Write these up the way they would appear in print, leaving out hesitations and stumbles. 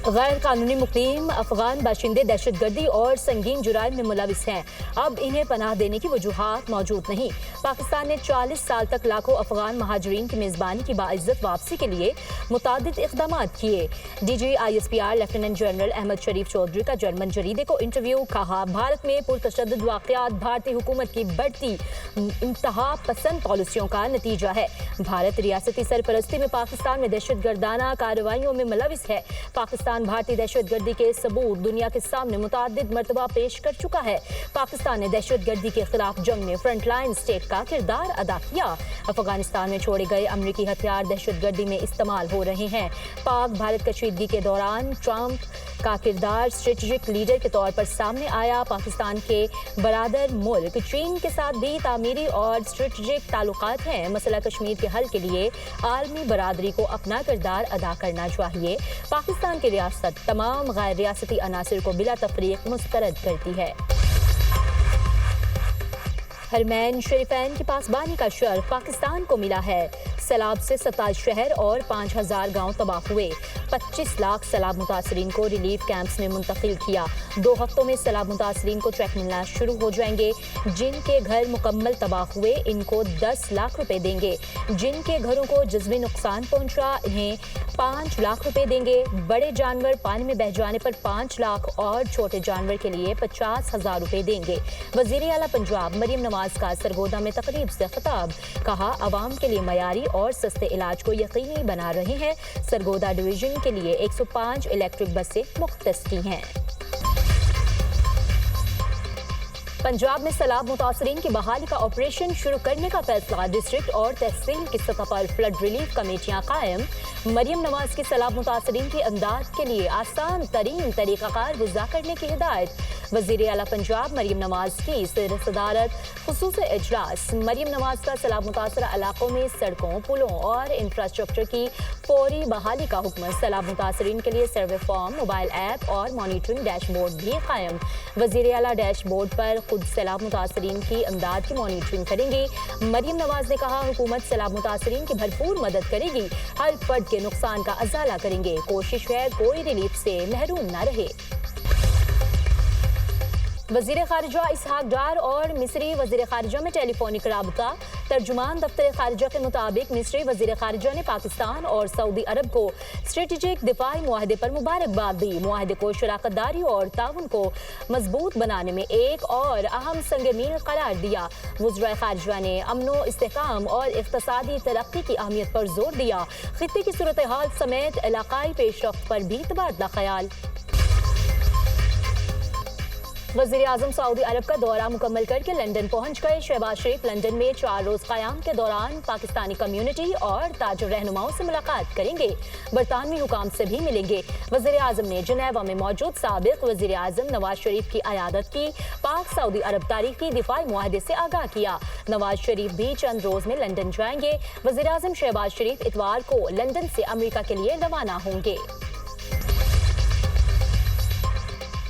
गैर कानूनी मुकीम अफगान बाशिंदे दहशतगर्दी और संगीन जुराइम में मुलविस हैं। अब इन्हें पनाह देने की वजूहात मौजूद नहीं। पाकिस्तान ने 40 साल तक लाखों अफगान महाजरीन की मेज़बानी की बाइज्जत वापसी के लिए मुतादिद इक़दाम किए। DGISPR लेफ्टिनेंट जनरल अहमद शरीफ चौधरी का जर्मन जरीदे को इंटरव्यू। कहा, भारत में पुरतशद्दुद वाक़यात भारतीय हुकूमत की बढ़ती इंतहा पसंद पॉलिसियों का नतीजा है। भारत रियासती सरपरस्ती में पाकिस्तान में दहशतगर्दाना कार्रवाइयों में मुलविस है। पाकिस्तान भारतीय दहशतगर्दी के सबूत दुनिया के सामने मुताद्दिद मरतबा पेश कर चुका है। पाकिस्तान ने दहशतगर्दी के खिलाफ जंग में फ्रंटलाइन स्टेट का किरदार अदा किया। अफगानिस्तान में छोड़े गए अमरीकी हथियार दहशतगर्दी में इस्तेमाल हो रहे हैं। पाक भारत कशीदगी के दौरान ट्रंप का किरदार स्ट्रेटेजिक लीडर के तौर पर सामने आया। पाकिस्तान के बरादर मुल्क चीन के साथ भी तामीरी और स्ट्रेटेजिक ताल्लुकात हैं। मसला कश्मीर के हल के लिए आलमी बरादरी को अपना किरदार अदा करना चाहिए। पाकिस्तान की रियासत तमाम गैर रियासती अनासिर को बिला तफरीक मुस्तरद करती है। हरमैन शरीफैन की पासबानी का शर्फ पाकिस्तान को मिला है। सैलाब से 27 शहर और 5000 गांव तबाह हुए। 25 लाख सैलाब मुतासरीन को रिलीफ कैंप्स में मुंतकिल किया। 2 हफ्तों में सैलाब मुतासरीन को चेक मिलना शुरू हो जाएंगे। जिनके घर मुकम्मल तबाह हुए इनको 10 लाख रुपए देंगे। जिनके घरों को जज्बी नुकसान पहुंचा इन्हें 5 लाख रुपए देंगे। बड़े जानवर पानी में बह जाने पर 5 लाख और छोटे जानवर के लिए 50,000 रुपए देंगे। वज़ीर आला पंजाब मरियम नवाज का सरगोदा में तकरीब से खिताब। कहा, आवाम के लिए मयारी और सस्ते इलाज को यकीनी बना रहे हैं। सरगोदा डिवीजन के लिए 105 इलेक्ट्रिक बसें मुख्तस की हैं। पंजाब में सैलाब मुतासरीन की बहाली का ऑपरेशन शुरू करने का फैसला। डिस्ट्रिक्ट और तहसील की सतह पर फ्लड रिलीफ कमेटियां कायम। मरियम नवाज की सैलाब मुतासरीन की इमदाद के लिए आसान तरीन तरीक़ाकार वज़ा करने की हिदायत। वज़ीर आला पंजाब मरियम नवाज की सदारत खुसूसी इजलास। मरियम नवाज का सैलाब मुतासरा इलाकों में सड़कों, पुलों और इंफ्रास्ट्रक्चर की फौरी बहाली का हुक्म। सैलाब मुतासरीन के लिए सर्वे फॉर्म, मोबाइल ऐप और मॉनिटरिंग डैशबोर्ड भी कायम। वज़ीर आला डैशबोर्ड पर खुद सैलाब मुतासरीन की इमदाद की मॉनिटरिंग करेंगे। मरियम नवाज ने कहा, हुकूमत सैलाब मुतासरीन की भरपूर मदद करेगी। हर फर्द के नुकसान का अजाला करेंगे। कोशिश है कोई रिलीफ से महरूम न रहे। वज़ीर ख़ारिजा इसहाक डार और मिस्री वज़ीर ख़ारिजा में टेलीफोनिक राबता। तर्जुमान दफ्तर ख़ारिजा के मुताबिक मिस्री वज़ीर ख़ारिजा ने पाकिस्तान और सऊदी अरब को स्ट्रेटेजिक दिफाई मुआहदे पर मुबारकबाद दी। मुआहदे को शराकत दारी और ताउन को मजबूत बनाने में एक और अहम संग मील करार दिया। वज़ीर ख़ारिजा ने अमनो इस्तेहकाम और इक़्तिसादी तरक्की की अहमियत पर जोर दिया। खित्ते की सूरत हाल समेत इलाकाई पेशरफ्त पर भी तबादला ख्याल। वज़ीर आज़म सऊदी अरब का दौरा मुकम्मल करके लंदन पहुंच गए। शहबाज शरीफ लंदन में 4 रोज़ क़याम के दौरान पाकिस्तानी कम्युनिटी और ताजर रहनुमाओं से मुलाकात करेंगे। बरतानवी हुकाम से भी मिलेंगे। वज़ीर आज़म ने जनेवा में मौजूद साबिक़ वज़ीर आज़म नवाज शरीफ की अयादत की। पाक सऊदी अरब तारीखी दिफाई मुआहदे से आगाह किया। नवाज शरीफ भी चंद रोज़ में लंदन जाएंगे। वज़ीर आज़म शहबाज शरीफ इतवार को लंदन से अमरीका के लिए रवाना होंगे।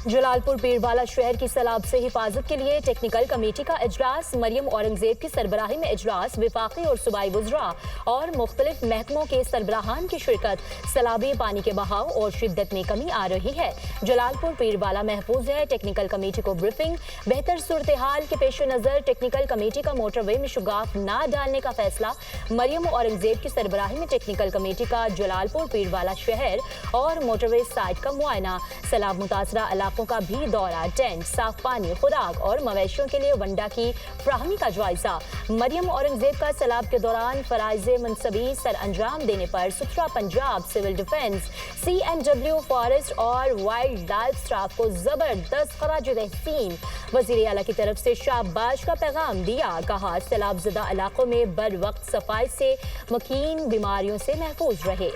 जलालपुर पीरवाला शहर की सैलाब से हिफाजत के लिए टेक्निकल कमेटी का इजलास। मरियम औरंगजेब की सरबराही में इजलास। विफाकी और सूबाई वज़रा और मुख्तलिफ महकमों के सरबराहान की शिरकत। सैलाबी पानी के बहाव और शिद्दत में कमी आ रही है। जलालपुर पीरवाला महफूज है। टेक्निकल कमेटी को ब्रीफिंग। बेहतर सूरत हाल के पेश नज़र टेक्निकल कमेटी का मोटरवे में शुगाफ न डालने का फैसला। मरियम औरंगजेब की सरबराही में टेक्निकल कमेटी का जलालपुर पीरवाला शहर और मोटरवे साइट का मुआयना। सैलाब मुतासरा इलाकों का भी दौरा। टेंट, साफ पानी, खुराक और मवेशियों के लिए वंडा की फ्राहमी का जायजा। मरियम औरंगजेब का सैलाब के दौरान फराइज़े मनसबी सर अंजाम देने पर Suthra Punjab, civil defence, CNW, forest और वाइल्ड लाइफ स्टाफ को जबरदस्त खराज तहसीन। वज़ीर आला की तरफ से शाबाश का पैगाम दिया। कहा, सैलाब ज़दा इलाकों में बर वक्त सफाई से मकीन बीमारियों से महफूज रहे।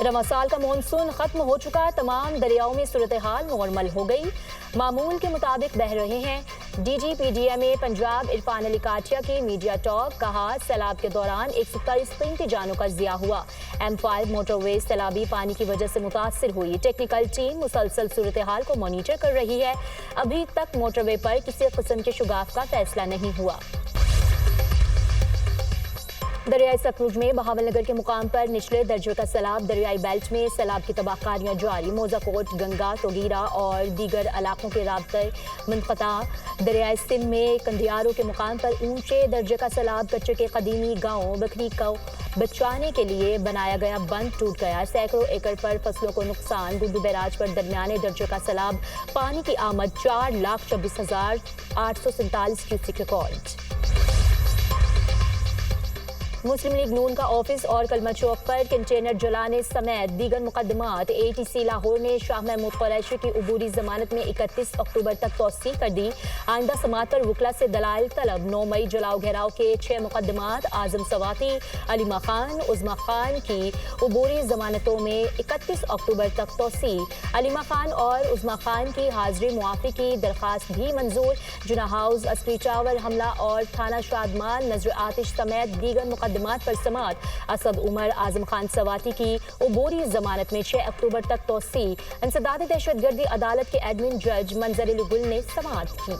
रवां साल का मानसून खत्म हो चुका। तमाम दरियाओं में सूरत हाल नॉर्मल हो गई। मामूल के मुताबिक बह रहे हैं। DGPDMA पंजाब इरफान अली काठिया की मीडिया टॉक। कहा, सैलाब के दौरान 127 कीमती जानों का ज़िया हुआ। M5 मोटरवे सैलाबी पानी की वजह से मुतासर हुई। टेक्निकल टीम मुसलसल सूरत हाल को मॉनिटर कर रही है। अभी तक मोटरवे पर किसी किस्म के शुगाफ का फैसला नहीं हुआ। दरियाई सतलुज में बहावलनगर के मुकाम पर निचले दर्जे का सैलाब, दरियाई बेल्ट में सैलाब की तबाहकारियां जारी। मोजाकोट, गंगा, तोगीरा और दीगर इलाकों के राब्ते मुनक़ता। दरियाई सिंध में कंदियारों के मुकाम पर ऊंचे दर्जे का सैलाब, कच्चे के कदीमी गाँव बकरी को बचाने के लिए बनाया गया बंद टूट गया। सैकड़ों एकड़ पर फसलों को नुकसान। गुड्डू बैराज पर दरमियाने दर्जे का सैलाब, पानी की आमद 4,26,847 क्यूसेक रिकॉर्ड। मुस्लिम लीग नून का ऑफिस और कलमा चौक पर कंटेनर जलाने समेत दीगर मुकदमात। ATC लाहौर ने शाह महमूद कुरैशी की उबूरी जमानत में 31 अक्टूबर तक तौसीह कर दी। आइंदा समात पर वकला से दलाइल तलब। 9 मई जलाओ घेराव के 6 मुकदमात। आजम सवाती, अलीमा खान, उज़मा खान की उबूरी जमानतों में 31 अक्टूबर तक तौसीह। अलीमा खान और उज़मा खान की हाजिरी मुआफ़ी की दरख्वास्त भी मंजूर। जुना हाउस, अस्करी टावर हमला और थाना शादमान नजर आतिश समेत दीगर मुकदमात पर समात। असद उमर, आजम खान सवाती की उबूरी जमानत में 6 अक्टूबर तक तौसीह। इंसदाद दहशतगर्दी अदालत के एडमिन जज मंजर अली गुल ने समात की।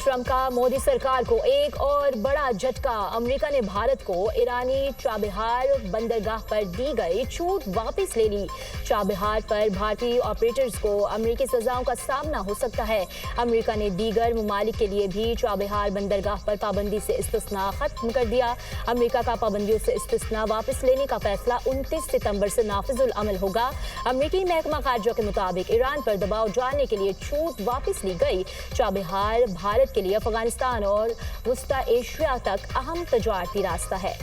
ट्रंप का मोदी सरकार को एक और बड़ा झटका। अमेरिका ने भारत को ईरानी चाबहार बंदरगाह पर दी गई छूट वापस ले ली। चाबहार पर भारतीय ऑपरेटर्स को अमेरिकी सजाओं का सामना हो सकता है। अमेरिका ने दीगर ममालिक के लिए भी चाबहार बंदरगाह पर पाबंदी से इस्तिस्ना खत्म कर दिया। अमेरिका का पाबंदियों से इस्तिस्ना वापस लेने का फैसला 29 सितंबर से नाफिजुल अमल होगा। अमेरिकी महकमा खारजा के मुताबिक ईरान पर दबाव डालने के लिए छूट वापस ली गई। चाबहार भारत के लिए अफगानिस्तान और वस्ता एशिया तक अहम तजारती रास्ता है।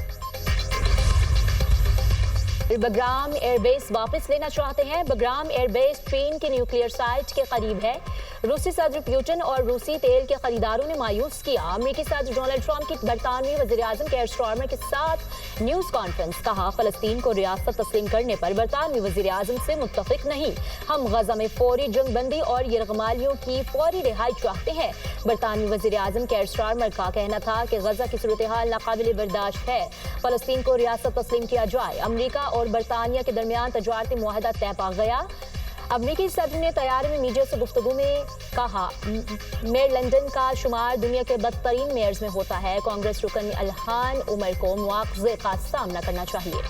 बग्राम एयरबेस वापस लेना चाहते हैं। बग्राम एयरबेस चीन के न्यूक्लियर साइट के करीब है। रूसी सदर पुतिन और रूसी तेल के खरीदारों ने मायूस किया। अमेरिकी सदर डोनाल्ड ट्रंप की बरतानवी वज़ीर-ए-आज़म केयर स्टारमर के साथ न्यूज़ कॉन्फ्रेंस। कहा, फलस्तीन को रियासत तस्लीम करने पर बरतानवी वज़ीर-ए-आज़म से मुत्तफिक नहीं। हम गजा में फौरी जंग बंदी और यरगमालियों की फौरी रिहाई चाहते हैं। बरतानवी वज़ीर-ए-आज़म केयर स्टारमर का कहना था कि गजा की सूरत हाल नाकाबिल बर्दाश्त है। फलस्तीन को रियासत तस्लीम किया जाए। अमेरिका और बरतानिया के दरमियान तजारती मुआहदा तय पा गया। अमेरिकी सदर ने तैयारे में मीडिया से गुफ्तगू में कहा, मेयर लंदन का शुमार दुनिया के बदतरीन मेयर्स में होता है। कांग्रेस रुकन इल्हान उमर को मुआवजे का सामना करना चाहिए।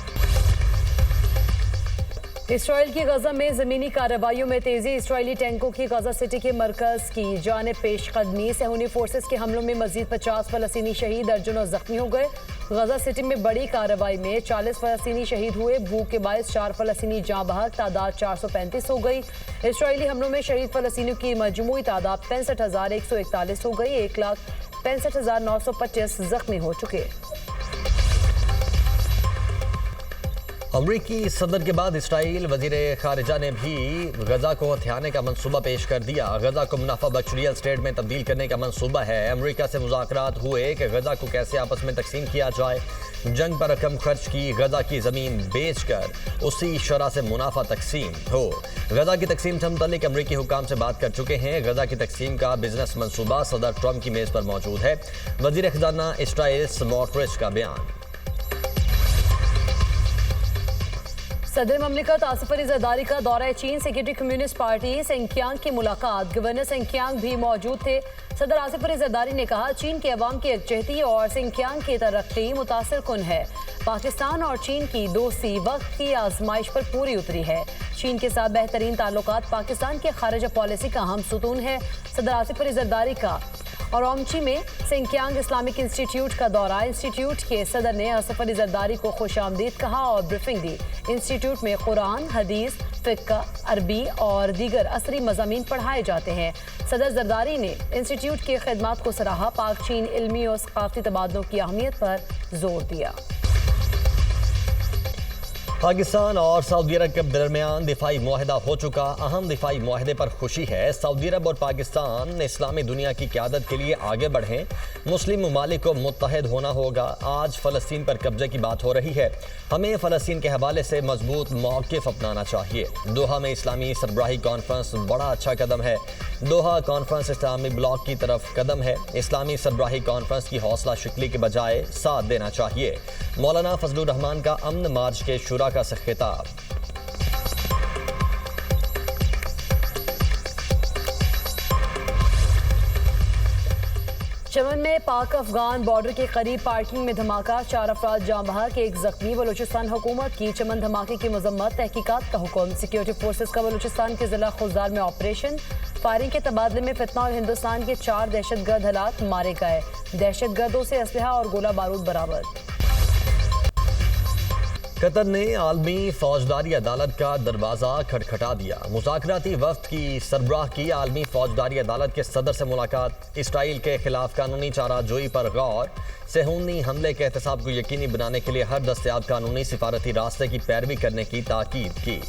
इसराइल की गजा में ज़मीनी कार्रवाइयों में तेज़ी। इसराइली टैंकों की गजा सिटी के मरकज़ की जानिब पेशकदमी। सहूनी फोर्सेस के हमलों में मजीद 50 फ़लस्तीनी शहीद, दर्जनों जख्मी हो गए। गजा सिटी में बड़ी कार्रवाई में 40 फ़लस्तीनी शहीद हुए। भूख के बायस 4 फ़लस्तीनी जाँ बहक, तादाद 435 हो गई। इसराइली हमलों में शहीद फ़लस्तीनियों की मजमूई तादाद 65,141 हो गई। 1,65,925 जख्मी हो चुके। अमरीकी सदर के बाद इसराइल वजीर खारिजा ने भी गजा को हथियाने का मंसूबा पेश कर दिया। गजा को मुनाफा बख्श रियल स्टेट में तब्दील करने का मंसूबा है। अमरीका से मुज़ाकरात हुए कि गजा को कैसे आपस में तकसीम किया जाए। जंग पर रकम खर्च की, गजा की ज़मीन बेचकर उसी शरह से मुनाफा तकसीम हो। गजा की तकसीम से मुतल्लिक अमरीकी हुकाम से बात कर चुके हैं। गजा की तकसीम का बिजनेस मंसूबा सदर ट्रंप की मेज़ पर मौजूद है। वजीर खजाना इसराइल स्मोट्रिच का बयान। सदर ममलिकत आसिफ अली जरदारी का दौरा चीन। सेक्रेटरी कम्युनिस्ट पार्टी सेंकियांग की मुलाकात। गवर्नर सेंकियांग भी मौजूद थे। सदर आसिफ अली जरदारी ने कहा, चीन के अवाम की यकजहती और सेंकियांग की तरक्की मुतासिर कुन है। पाकिस्तान और चीन की दोस्ती वक्त की आजमाइश पर पूरी उतरी है। चीन के साथ बेहतरीन ताल्लुकात पाकिस्तान के खारिजा पॉलिसी का अहम सुतून है। सदर आसिफ अली जरदारी का और ओमची में सेंकियांग इस्लामिक इंस्टीट्यूट का दौरा। इंस्टीट्यूट के सदर ने आसिफ अली जरदारी को खुशामदीद कहा और ब्रीफिंग दी। इंस्टीट्यूट में कुरान, हदीस, फ़िक़्ह, अरबी और दीगर असरी मज़ामीन पढ़ाए जाते हैं। सदर जरदारी ने इंस्टीट्यूट की खिदमात को सराहा। पाक चीन इल्मी और सक़ाफ़ती तबादलों की अहमियत पर जोर दिया। पाकिस्तान और सऊदी अरब के दरमियान दिफाई मुआहदा हो चुका। अहम दिफाई मुआहदे पर खुशी है। सऊदी अरब और पाकिस्तान इस्लामी दुनिया की क़यादत के लिए आगे बढ़ें। मुस्लिम ममालिक को मुत्तहद होना होगा। आज फ़लस्तीन पर कब्जे की बात हो रही है। हमें फ़लस्तीन के हवाले से मजबूत मौक़िफ़ अपनाना चाहिए। दोहा में इस्लामी सरबराही कॉन्फ्रेंस बड़ा अच्छा कदम है। दोहा कॉन्फ्रेंस इस्लामी ब्लॉक की तरफ कदम है। इस्लामी सरबराही कॉन्फ्रेंस की हौसला शिकली के बजाय साथ देना चाहिए। मौलाना फजलुर रहमान का अमन मार्च के शुरा का खिताब। चमन में पाक अफगान बॉर्डर के करीब पार्किंग में धमाका, 4 अफराद जाँ बहक, 1 जख्मी। बलूचिस्तान हुकूमत की चमन धमाके की मजम्मत, तहकीकात का हुक्म। सिक्योरिटी फोर्सेस का बलूचिस्तान के जिला खुलदार में ऑपरेशन। फायरिंग के तबादले में फितना और हिंदुस्तान के 4 दहशतगर्द हलाक, मारे गए। दहशतगर्दों से असलहा और गोला बारूद बरामद। कतर ने आलमी फौजदारी अदालत का दरवाज़ा खटखटा दिया। मुज़ाकराती वफ्द की सरबराह की आलमी फौजदारी अदालत के सदर से मुलाकात। इसराइल के खिलाफ कानूनी चाराजोई पर गौर। सेहूनी हमले के एहतसाब को यकीनी बनाने के लिए हर दस्तयाब कानूनी सिफारती रास्ते की पैरवी करने की ताकीद की।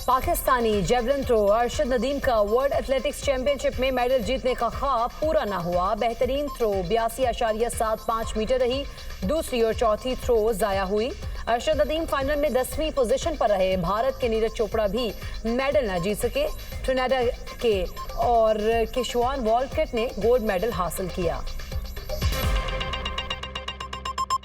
पाकिस्तानी जेवलिन थ्रो अरशद नदीम का वर्ल्ड एथलेटिक्स चैंपियनशिप में मेडल जीतने का ख्वाब पूरा न हुआ। बेहतरीन थ्रो 82.75 मीटर रही। दूसरी और चौथी थ्रो जाया हुई। अरशद नदीम फाइनल में 10वीं पोजीशन पर रहे। भारत के नीरज चोपड़ा भी मेडल न जीत सके। ट्रिनिडाद के और किशवान वॉलकट ने गोल्ड मेडल हासिल किया।